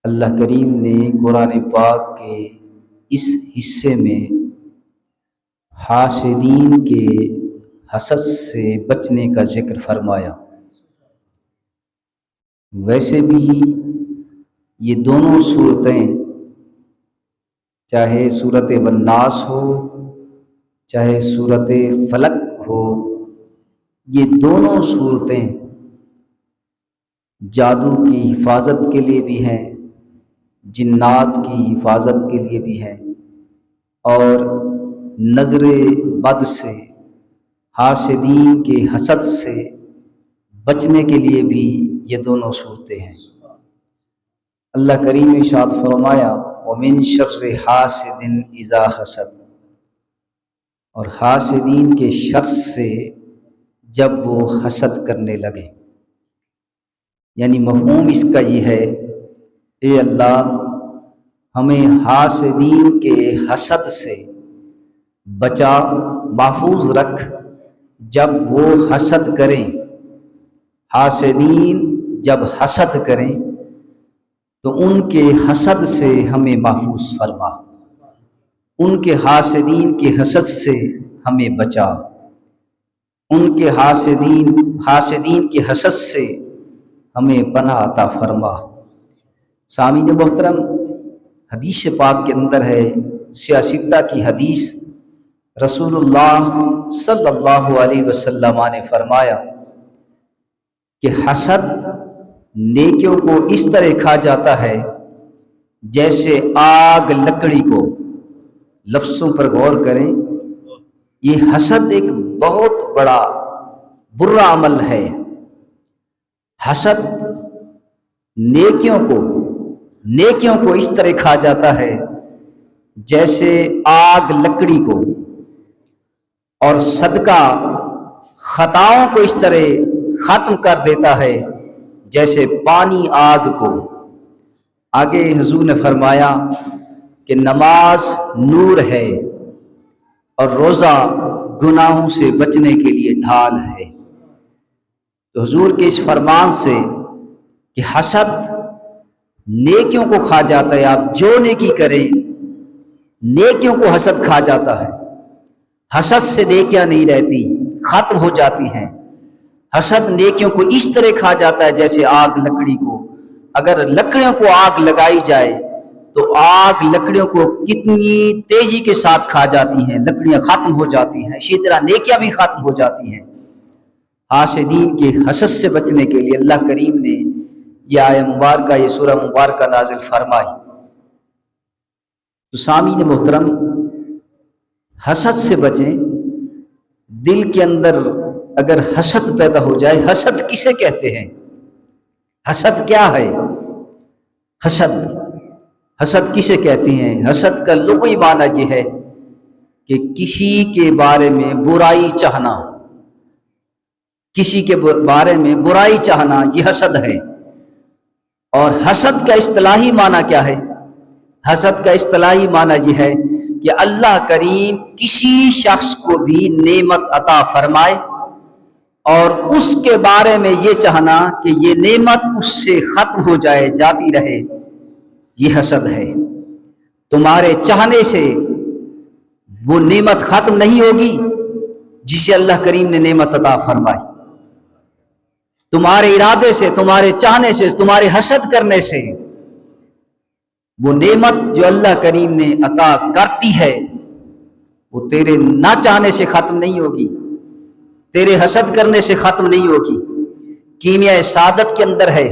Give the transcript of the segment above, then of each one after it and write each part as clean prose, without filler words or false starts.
اللہ کریم نے قرآن پاک کے اس حصے میں حاسدین کے حسد سے بچنے کا ذکر فرمایا۔ ویسے بھی یہ دونوں صورتیں، چاہے صورت والناس ہو چاہے صورت فلق ہو، یہ دونوں صورتیں جادو کی حفاظت کے لیے بھی ہیں، جنات کی حفاظت کے لیے بھی ہیں، اور نظر بد سے، حاسدین کے حسد سے بچنے کے لیے بھی یہ دونوں صورتیں ہیں۔ اللہ کریم نے ارشاد فرمایا وَمِن شَرِّ حَاسِدٍ إِذَا حَسَدَ، اور حاسدین کے شر سے جب وہ حسد کرنے لگے۔ یعنی مفہوم اس کا یہ ہے، اے اللہ ہمیں حاسدین کے حسد سے بچا، محفوظ رکھ جب وہ حسد کریں۔ حاسدین جب حسد کریں تو ان کے حسد سے ہمیں محفوظ فرما، ان کے حاسدین کے حسد سے ہمیں بچا، ان کے حاسدین کے حسد سے ہمیں پناہ عطا فرما۔ سامعین محترم، حدیث پاک کے اندر ہے، سیاستہ کی حدیث، رسول اللہ صلی اللہ علیہ وسلم نے فرمایا کہ حسد نیکیوں کو اس طرح کھا جاتا ہے جیسے آگ لکڑی کو۔ لفظوں پر غور کریں، یہ حسد ایک بہت بڑا برا عمل ہے۔ حسد نیکیوں کو اس طرح کھا جاتا ہے جیسے آگ لکڑی کو، اور صدقہ خطاؤں کو اس طرح ختم کر دیتا ہے جیسے پانی آگ کو۔ آگے حضور نے فرمایا کہ نماز نور ہے اور روزہ گناہوں سے بچنے کے لیے ڈھال ہے۔ تو حضور کے اس فرمان سے کہ حسد نیکیوں کو کھا جاتا ہے، آپ جو نیکی کریں نیکیوں کو حسد کھا جاتا ہے۔ حسد سے نیکیاں نہیں رہتی، ختم ہو جاتی ہیں۔ حسد نیکیوں کو اس طرح کھا جاتا ہے جیسے آگ لکڑی کو۔ اگر لکڑیوں کو آگ لگائی جائے تو آگ لکڑیوں کو کتنی تیزی کے ساتھ کھا جاتی ہیں، لکڑیاں ختم ہو جاتی ہیں، اسی طرح نیکیاں بھی ختم ہو جاتی ہیں۔ حاسدین کے حسد سے بچنے کے لیے اللہ کریم نے یہ آیہ مبارکہ، یہ سورہ مبارکہ نازل فرمائی۔ تو سامعین محترم، حسد سے بچیں۔ دل کے اندر اگر حسد پیدا ہو جائے، حسد کسے کہتے ہیں؟ حسد کیا ہے؟ حسد کسے کہتے ہیں؟ حسد کا لغوی معنی یہ ہے کہ کسی کے بارے میں برائی چاہنا، کسی کے بارے میں برائی چاہنا، یہ حسد ہے۔ اور حسد کا اصطلاحی معنی کیا ہے؟ حسد کا اصطلاحی معنی یہ ہے کہ اللہ کریم کسی شخص کو بھی نعمت عطا فرمائے اور اس کے بارے میں یہ چاہنا کہ یہ نعمت اس سے ختم ہو جائے، جاتی رہے، یہ حسد ہے۔ تمہارے چاہنے سے وہ نعمت ختم نہیں ہوگی جسے اللہ کریم نے نعمت عطا فرمائی۔ تمہارے ارادے سے، تمہارے چاہنے سے، تمہارے حسد کرنے سے وہ نعمت جو اللہ کریم نے عطا کرتی ہے وہ تیرے نہ چاہنے سے ختم نہیں ہوگی، تیرے حسد کرنے سے ختم نہیں ہوگی۔ کیمیائے سعادت کے اندر ہے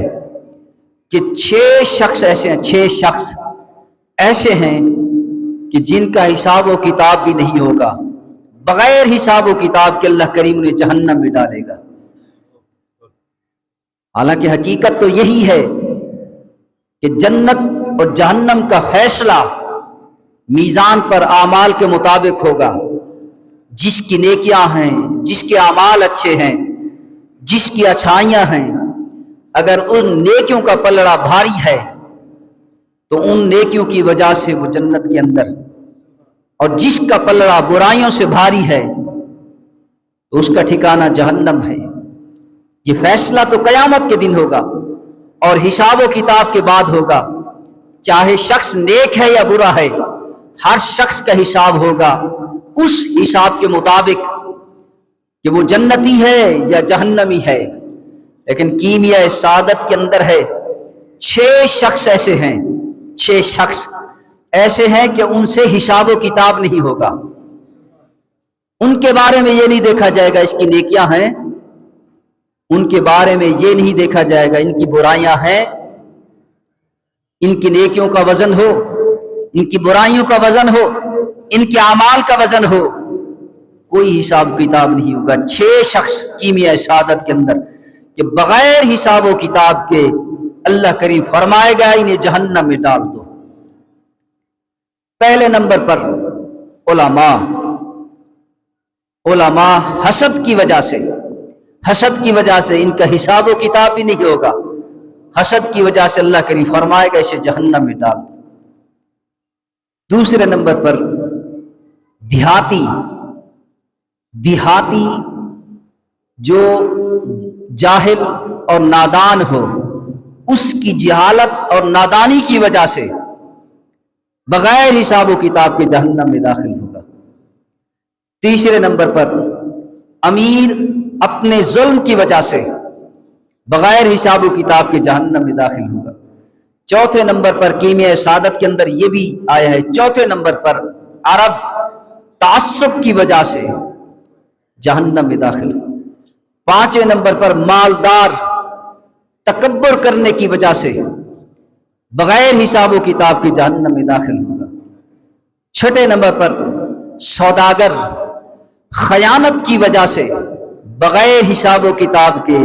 کہ 6 شخص ایسے ہیں کہ جن کا حساب و کتاب بھی نہیں ہوگا، بغیر حساب و کتاب کے اللہ کریم انہیں جہنم میں ڈالے گا۔ حالانکہ حقیقت تو یہی ہے کہ جنت اور جہنم کا فیصلہ میزان پر اعمال کے مطابق ہوگا۔ جس کی نیکیاں ہیں، جس کے اعمال اچھے ہیں، جس کی اچھائیاں ہیں، اگر ان نیکیوں کا پلڑا بھاری ہے تو ان نیکیوں کی وجہ سے وہ جنت کے اندر، اور جس کا پلڑا برائیوں سے بھاری ہے تو اس کا ٹھکانہ جہنم ہے۔ یہ فیصلہ تو قیامت کے دن ہوگا اور حساب و کتاب کے بعد ہوگا۔ چاہے شخص نیک ہے یا برا ہے، ہر شخص کا حساب ہوگا اس حساب کے مطابق کہ وہ جنتی ہے یا جہنمی ہے۔ لیکن کیمیائے سعادت کے اندر ہے 6 شخص ایسے ہیں، 6 شخص ایسے ہیں کہ ان سے حساب و کتاب نہیں ہوگا۔ ان کے بارے میں یہ نہیں دیکھا جائے گا اس کی نیکیاں ہیں، ان کے بارے میں یہ نہیں دیکھا جائے گا ان کی برائیاں ہیں، ان کی نیکیوں کا وزن ہو، ان کی برائیوں کا وزن ہو، ان کے اعمال کا وزن ہو، کوئی حساب کتاب نہیں ہوگا۔ 6 شخص کیمیائے سعادت کے اندر کہ بغیر حساب و کتاب کے اللہ کریم فرمائے گا انہیں جہنم میں ڈال دو۔ پہلے نمبر پر علماء حسد کی وجہ سے ان کا حساب و کتاب بھی نہیں ہوگا، حسد کی وجہ سے اللہ کریم فرمائے گا اسے جہنم میں ڈال دو۔ دوسرے نمبر پر دیہاتی جو جاہل اور نادان ہو، اس کی جہالت اور نادانی کی وجہ سے بغیر حساب و کتاب کے جہنم میں داخل ہوگا۔ تیسرے نمبر پر امیر اپنے ظلم کی وجہ سے بغیر حساب و کتاب کے جہنم میں داخل ہوگا۔ چوتھے نمبر پر کیمیائے سعادت کے اندر یہ بھی آیا ہے، چوتھے نمبر پر عرب تعصب کی وجہ سے جہنم میں داخل ہوگا۔ پانچویں نمبر پر مالدار تکبر کرنے کی وجہ سے بغیر حساب و کتاب کے جہنم میں داخل ہوگا۔ چھٹے نمبر پر سوداگر خیانت کی وجہ سے بغیر حساب و کتاب کے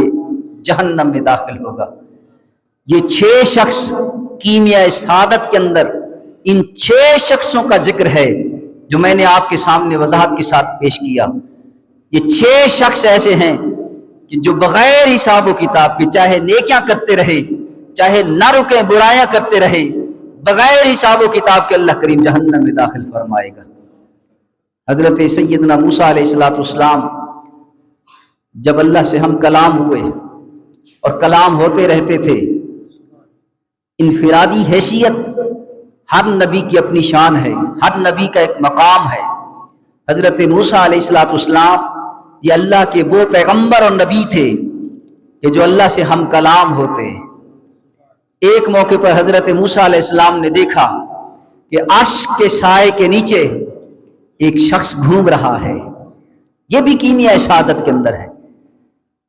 جہنم میں داخل ہوگا۔ یہ 6 شخص کیمیائے سعادت کے اندر ان 6 شخصوں کا ذکر ہے جو میں نے آپ کے سامنے وضاحت کے ساتھ پیش کیا۔ یہ 6 شخص ایسے ہیں کہ جو بغیر حساب و کتاب کے چاہے نیکیاں کرتے رہے چاہے نہ رکیں برائیاں کرتے رہے، بغیر حساب و کتاب کے اللہ کریم جہنم میں داخل فرمائے گا۔ حضرت سیدنا موسیٰ علیہ السلام جب اللہ سے ہم کلام ہوئے اور کلام ہوتے رہتے تھے، انفرادی حیثیت ہر نبی کی اپنی شان ہے، ہر نبی کا ایک مقام ہے۔ حضرت موسیٰ علیہ السلام یہ اللہ کے وہ پیغمبر اور نبی تھے کہ جو اللہ سے ہم کلام ہوتے ہیں۔ ایک موقع پر حضرت موسیٰ علیہ السلام نے دیکھا کہ عرش کے سائے کے نیچے ایک شخص گھوم رہا ہے، یہ بھی کیمیائے سعادت کے اندر ہے۔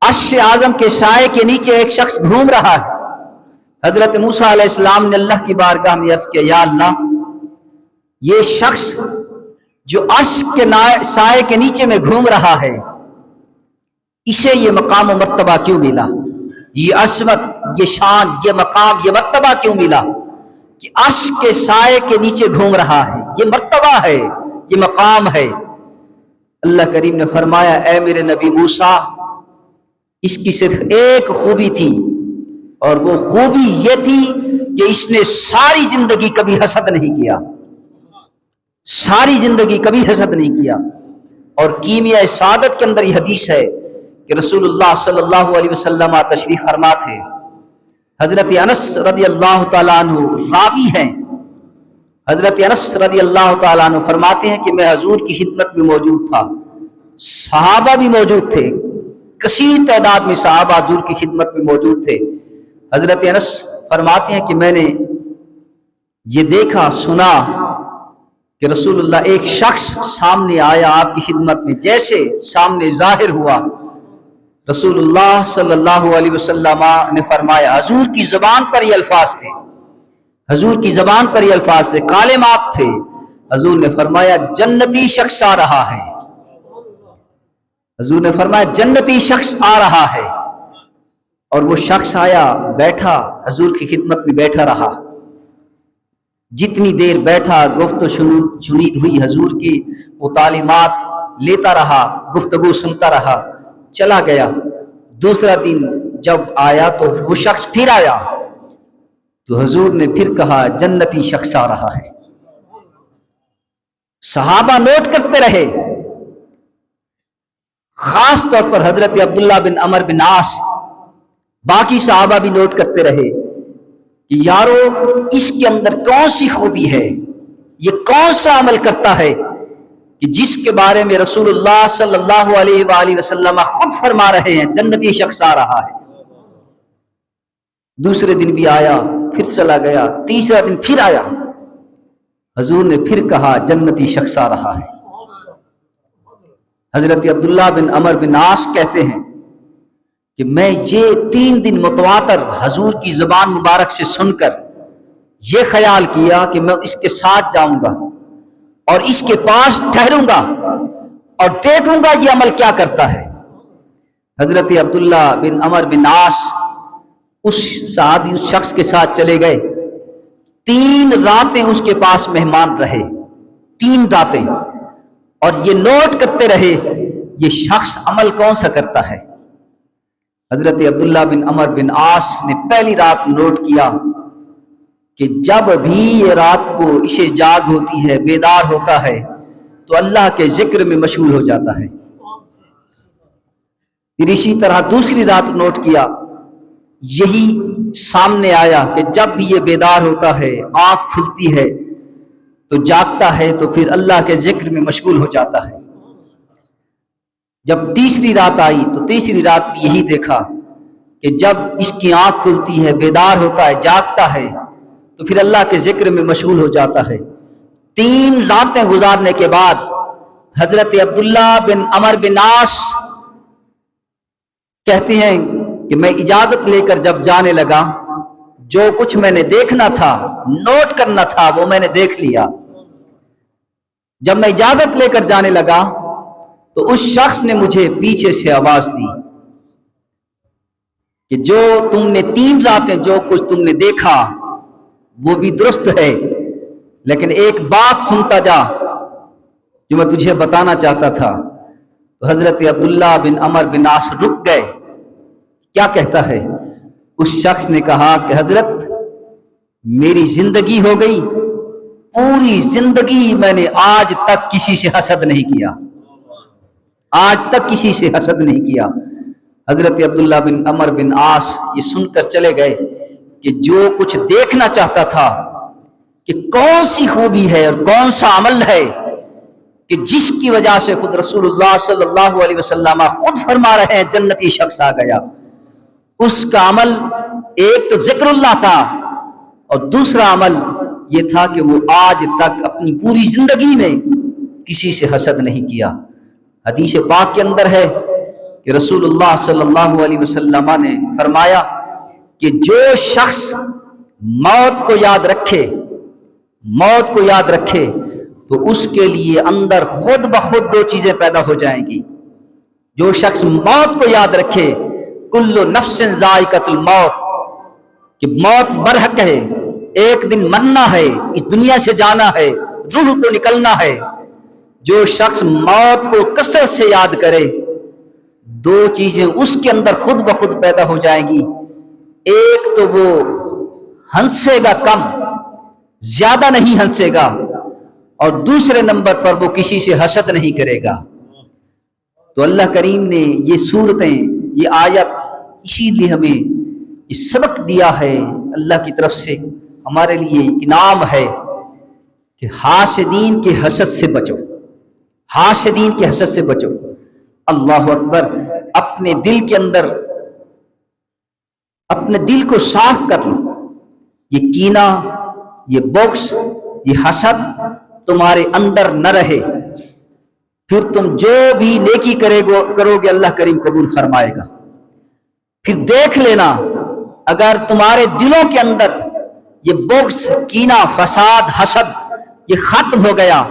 عرش اعظم کے سائے کے نیچے ایک شخص گھوم رہا ہے۔ حضرت موسیٰ علیہ السلام نے اللہ کی بارگاہ میں عرض کیا، یا اللہ، یہ شخص جو عرش کے سائے کے نیچے میں گھوم رہا ہے، اسے یہ مقام و مرتبہ کیوں ملا؟ یہ عظمت، یہ شان، یہ مقام، یہ مرتبہ کیوں ملا کہ عرش کے سائے کے نیچے گھوم رہا ہے؟ یہ مرتبہ ہے، یہ مقام ہے۔ اللہ کریم نے فرمایا، اے میرے نبی موسیٰ، اس کی صرف ایک خوبی تھی، اور وہ خوبی یہ تھی کہ اس نے ساری زندگی کبھی حسد نہیں کیا، ساری زندگی کبھی حسد نہیں کیا۔ اور کیمیائے سعادت کے اندر یہ حدیث ہے کہ رسول اللہ صلی اللہ علیہ وسلم تشریف فرما تھے۔ حضرت انس رضی اللہ تعالیٰ عنہ راوی ہیں، حضرت انس رضی اللہ تعالیٰ عنہ فرماتے ہیں کہ میں حضور کی خدمت میں موجود تھا، صحابہ بھی موجود تھے، کثیر تعداد میں صحابہ حضور کی خدمت میں موجود تھے۔ حضرت انس فرماتے ہیں کہ میں نے یہ دیکھا سنا کہ رسول اللہ ایک شخص سامنے آیا آپ کی خدمت میں، جیسے سامنے ظاہر ہوا رسول اللہ صلی اللہ علیہ وسلم نے فرمایا، حضور کی زبان پر یہ الفاظ تھے، حضور کی زبان پر یہ الفاظ تھے، کالمات تھے۔ حضور نے فرمایا جنتی شخص آ رہا ہے، حضور نے فرمایا جنتی شخص آ رہا ہے۔ اور وہ شخص آیا، بیٹھا، حضور کی خدمت میں بیٹھا رہا، جتنی دیر بیٹھا گفتگو شنید ہوئی حضور کی، وہ تعلیمات لیتا رہا، گفتگو سنتا رہا، چلا گیا۔ دوسرا دن جب آیا تو وہ شخص پھر آیا تو حضور نے پھر کہا جنتی شخص آ رہا ہے۔ صحابہ نوٹ کرتے رہے، خاص طور پر حضرت عبداللہ بن عمر بن عاص، باقی صحابہ بھی نوٹ کرتے رہے کہ یارو اس کے اندر کون سی خوبی ہے، یہ کون سا عمل کرتا ہے کہ جس کے بارے میں رسول اللہ صلی اللہ علیہ وآلہ وسلم خود فرما رہے ہیں جنتی شخص آ رہا ہے۔ دوسرے دن بھی آیا، پھر چلا گیا، تیسرا دن پھر آیا، حضور نے پھر کہا جنتی شخص آ رہا ہے۔ حضرت عبداللہ بن عمر بن عاص کہتے ہیں کہ میں یہ 3 دن متواتر حضور کی زبان مبارک سے سن کر یہ خیال کیا کہ میں اس کے ساتھ جاؤں گا اور اس کے پاس ٹھہروں گا اور دیکھوں گا یہ عمل کیا کرتا ہے۔ حضرت عبداللہ بن عمر بن عاص اس صحابی اس شخص کے ساتھ چلے گئے، 3 راتیں اس کے پاس مہمان رہے، 3 راتیں، اور یہ نوٹ کرتے رہے یہ شخص عمل کون سا کرتا ہے۔ حضرت عبداللہ بن عمر بن عاص نے پہلی رات نوٹ کیا کہ جب بھی یہ رات کو اسے جاگ ہوتی ہے، بیدار ہوتا ہے، تو اللہ کے ذکر میں مشغول ہو جاتا ہے۔ پھر اسی طرح دوسری رات نوٹ کیا، یہی سامنے آیا کہ جب بھی یہ بیدار ہوتا ہے، آنکھ کھلتی ہے تو جاگتا ہے، تو پھر اللہ کے ذکر میں مشغول ہو جاتا ہے۔ جب تیسری رات آئی تو تیسری رات بھی یہی دیکھا کہ جب اس کی آنکھ کھلتی ہے، بیدار ہوتا ہے، جاگتا ہے، تو پھر اللہ کے ذکر میں مشغول ہو جاتا ہے۔ 3 راتیں گزارنے کے بعد حضرت عبداللہ بن عمر بن عاص کہتے ہیں کہ میں اجازت لے کر جب جانے لگا، جو کچھ میں نے دیکھنا تھا، نوٹ کرنا تھا، وہ میں نے دیکھ لیا۔ جب میں اجازت لے کر جانے لگا تو اس شخص نے مجھے پیچھے سے آواز دی کہ جو تم نے 3 راتیں جو کچھ تم نے دیکھا وہ بھی درست ہے، لیکن ایک بات سنتا جا جو میں تجھے بتانا چاہتا تھا۔ تو حضرت عبداللہ بن عمر بن عاص رک گئے۔ کیا کہتا ہے؟ اس شخص نے کہا کہ حضرت میری زندگی ہو گئی، پوری زندگی میں نے آج تک کسی سے حسد نہیں کیا، آج تک کسی سے حسد نہیں کیا۔ حضرت عبداللہ بن عمر بن عاص یہ سن کر چلے گئے کہ جو کچھ دیکھنا چاہتا تھا کہ کون سی خوبی ہے اور کون سا عمل ہے کہ جس کی وجہ سے خود رسول اللہ صلی اللہ علیہ وسلم خود فرما رہے ہیں جنتی شخص آ گیا، اس کا عمل ایک تو ذکر اللہ تھا اور دوسرا عمل یہ تھا کہ وہ آج تک اپنی پوری زندگی میں کسی سے حسد نہیں کیا۔ حدیث پاک کے اندر ہے کہ رسول اللہ صلی اللہ علیہ وسلم نے فرمایا کہ جو شخص موت کو یاد رکھے، موت کو یاد رکھے تو اس کے لیے اندر خود بخود 2 چیزیں پیدا ہو جائیں گی۔ جو شخص موت کو یاد رکھے، کل نفس ذائقۃ الموت، کہ موت برحق ہے، ایک دن مرنا ہے، اس دنیا سے جانا ہے، روح کو نکلنا ہے۔ جو شخص موت کو کثرت سے یاد کرے، 2 چیزیں اس کے اندر خود بخود پیدا ہو جائیں گی۔ ایک تو وہ ہنسے گا کم، زیادہ نہیں ہنسے گا، اور دوسرے نمبر پر وہ کسی سے حسد نہیں کرے گا۔ تو اللہ کریم نے یہ صورتیں، یہ آیت اسی لیے ہمیں یہ سبق دیا ہے، اللہ کی طرف سے ہمارے لیے انعام ہے کہ حاسدین کے حسد سے بچو، حاسدین کے حسد سے بچو۔ اللہ اکبر۔ اپنے دل کے اندر، اپنے دل کو صاف کر لو، یہ کینہ، یہ بغض، یہ حسد تمہارے اندر نہ رہے، پھر تم جو بھی نیکی کرو گے اللہ کریم قبول فرمائے گا۔ پھر دیکھ لینا اگر تمہارے دلوں کے اندر یہ بغض، کینہ، فساد، حسد یہ ختم ہو گیا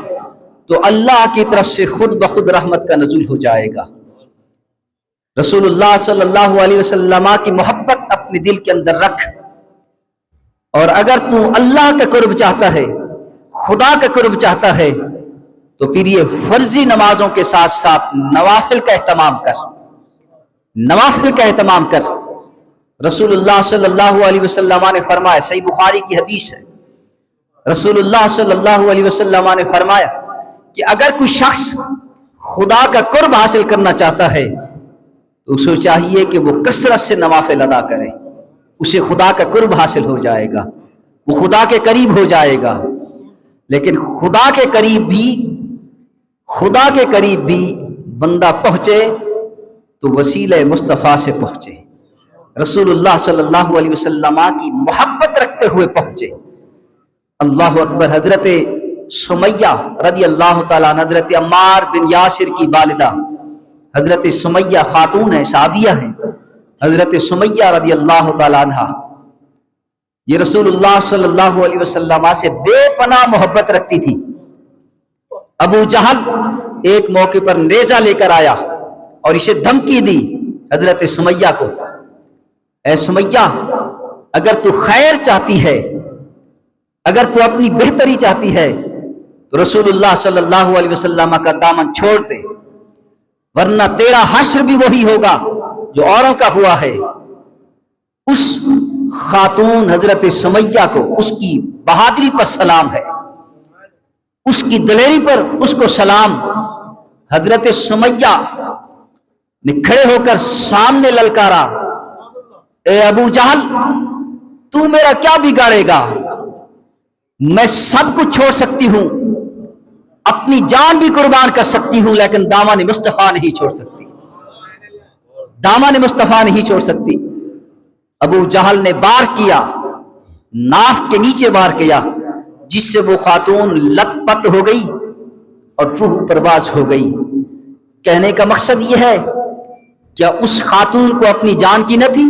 تو اللہ کی طرف سے خود بخود رحمت کا نزول ہو جائے گا۔ رسول اللہ صلی اللہ علیہ وسلم کی محبت اپنے دل کے اندر رکھ، اور اگر تو اللہ کا قرب چاہتا ہے، خدا کا قرب چاہتا ہے، تو پھر یہ فرضی نمازوں کے ساتھ ساتھ نوافل کا اہتمام کر، نوافل کا اہتمام کر۔ رسول اللہ صلی اللہ علیہ وسلم نے فرمایا، صحیح بخاری کی حدیث ہے، رسول اللہ صلی اللہ علیہ وسلم نے فرمایا کہ اگر کوئی شخص خدا کا قرب حاصل کرنا چاہتا ہے تو اسے چاہیے کہ وہ کثرت سے نوافل ادا کرے، اسے خدا کا قرب حاصل ہو جائے گا، وہ خدا کے قریب ہو جائے گا۔ لیکن خدا کے قریب بھی بندہ پہنچے تو وسیلہ مصطفیٰ سے پہنچے، رسول اللہ صلی اللہ علیہ وسلم کی محبت رکھتے ہوئے پہنچے۔ اللہ اکبر۔ حضرت سمیہ رضی اللہ تعالیٰ عنہ، حضرت عمار بن یاسر کی والدہ حضرت سمیہ خاتون ہے، صحابیہ ہیں، حضرت سمیہ رضی اللہ تعالیٰ عنہ یہ رسول اللہ صلی اللہ علیہ وسلم سے بے پناہ محبت رکھتی تھی۔ ابو جہل ایک موقع پر نیزہ لے کر آیا اور اسے دھمکی دی حضرت سمیہ کو، اے سمیہ اگر تو خیر چاہتی ہے، اگر تو اپنی بہتری چاہتی ہے تو رسول اللہ صلی اللہ علیہ وسلم کا دامن چھوڑ دے، ورنہ تیرا حشر بھی وہی ہوگا جو اوروں کا ہوا ہے۔ اس خاتون حضرت سمیہ کو اس کی بہادری پر سلام ہے، اس کی دلیری پر اس کو سلام۔ حضرت سمیہ نے کھڑے ہو کر سامنے للکارا، اے ابو جہل تو میرا کیا بگاڑے گا؟ میں سب کچھ چھوڑ سکتی ہوں، اپنی جان بھی قربان کر سکتی ہوں، لیکن دامن مصطفیٰ نہیں چھوڑ سکتی، دامن مصطفیٰ نہیں چھوڑ سکتی۔ ابو جہل نے وار کیا، ناف کے نیچے وار کیا، جس سے وہ خاتون لت پت ہو گئی اور روح پرواز ہو گئی۔ کہنے کا مقصد یہ ہے، کیا اس خاتون کو اپنی جان کی نہ تھی؟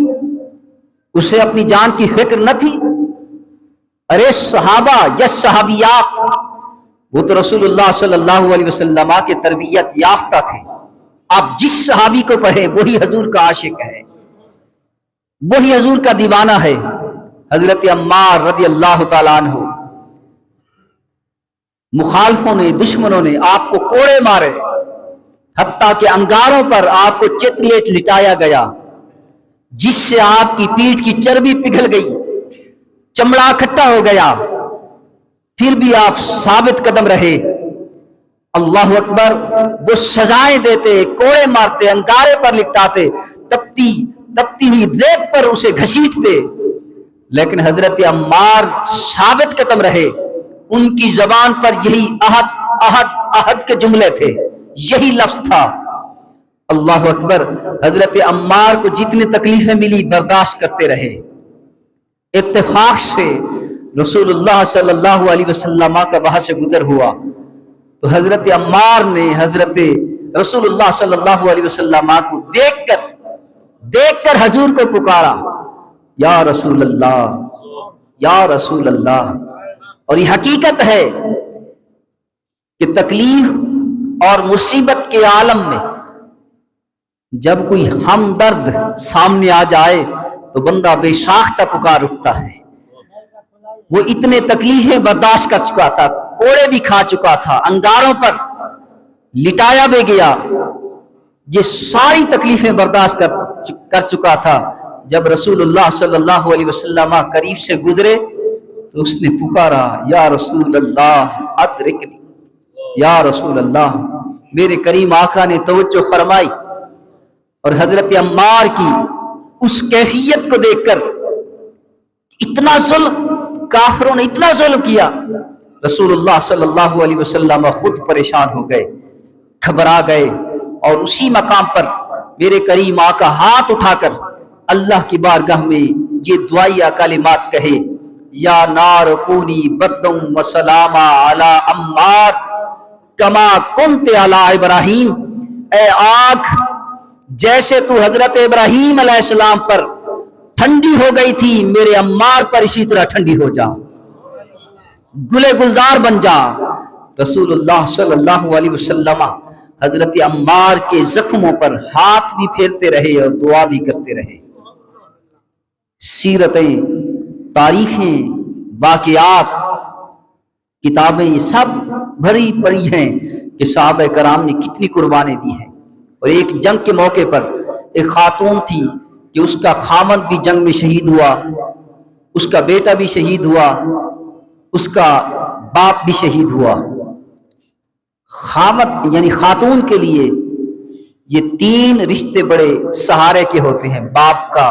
اسے اپنی جان کی فکر نہ تھی؟ ارے صحابہ یا صحابیات، وہ تو رسول اللہ صلی اللہ علیہ وسلم کے تربیت یافتہ تھے۔ آپ جس صحابی کو پڑھیں وہی حضور کا عاشق ہے، وہی حضور کا دیوانہ ہے۔ حضرت عمار رضی اللہ تعالیٰ عنہ، مخالفوں نے، دشمنوں نے آپ کو کوڑے مارے، حتیٰ کہ انگاروں پر آپ کو چتلیٹ لٹایا گیا، جس سے آپ کی پیٹھ کی چربی پگھل گئی، چمڑا اکٹھا ہو گیا، پھر بھی آپ ثابت قدم رہے۔ اللہ اکبر۔ وہ سزائیں دیتے، کوڑے مارتے، انگارے پر لٹاتے، تپتی ہوئی ریت پر اسے گھسیٹتے، لیکن حضرت عمار ثابت قدم رہے۔ ان کی زبان پر یہی عہد عہد عہد کے جملے تھے، یہی لفظ تھا۔ اللہ اکبر۔ حضرت عمار کو جتنی تکلیفیں ملی برداشت کرتے رہے۔ اتفاق سے رسول اللہ صلی اللہ علیہ وسلم کا وہاں سے گزر ہوا تو حضرت عمار نے حضرت رسول اللہ صلی اللہ علیہ وسلم کو دیکھ کر حضور کو پکارا، یا رسول اللہ، یا رسول اللہ۔ اور یہ حقیقت ہے کہ تکلیف اور مصیبت کے عالم میں جب کوئی ہمدرد سامنے آ جائے تو بندہ بے ساختہ پکار اٹھتا ہے۔ وہ اتنے تکلیفیں برداشت کر چکا تھا، کوڑے بھی کھا چکا تھا، انگاروں پر لٹایا بھی گیا، یہ ساری تکلیفیں برداشت کر چکا تھا۔ جب رسول اللہ صلی اللہ علیہ وسلم قریب سے گزرے تو اس نے پکارا، یا رسول اللہ ادرکنی، یا رسول اللہ۔ میرے کریم آقا نے توجہ فرمائی اور حضرت عمار کی اس کیفیت کو دیکھ کر، اتنا ظلم، کافروں نے اتنا ظلم کیا، رسول اللہ صلی اللہ علیہ وسلم خود پریشان ہو گئے، گھبرا گئے، اور اسی مقام پر میرے کریم آقا ہاتھ اٹھا کر اللہ کی بارگاہ میں یہ دعائیہ کلمات کہے، یا نار کونی بردم و سلاما علی عمار کما کنت علی ابراہیم۔ اے آگ، جیسے تو حضرت ابراہیم علیہ السلام پر ٹھنڈی ہو گئی تھی، میرے عمار پر اسی طرح ٹھنڈی ہو جا، گلے گلزار بن جا۔ رسول اللہ صلی اللہ علیہ وسلم حضرت عمار کے زخموں پر ہاتھ بھی پھیرتے رہے اور دعا بھی کرتے رہے۔ سیرتیں، تاریخیں، واقعات، کتابیں یہ سب بھری پڑی ہیں کہ صحابہ کرام نے کتنی قربانی دی ہیں۔ اور ایک جنگ کے موقع پر ایک خاتون تھی کہ اس کا خامند بھی جنگ میں شہید ہوا، اس کا بیٹا بھی شہید ہوا، اس کا باپ بھی شہید ہوا۔ خامد یعنی خاتون کے لیے یہ تین رشتے بڑے سہارے کے ہوتے ہیں، باپ کا،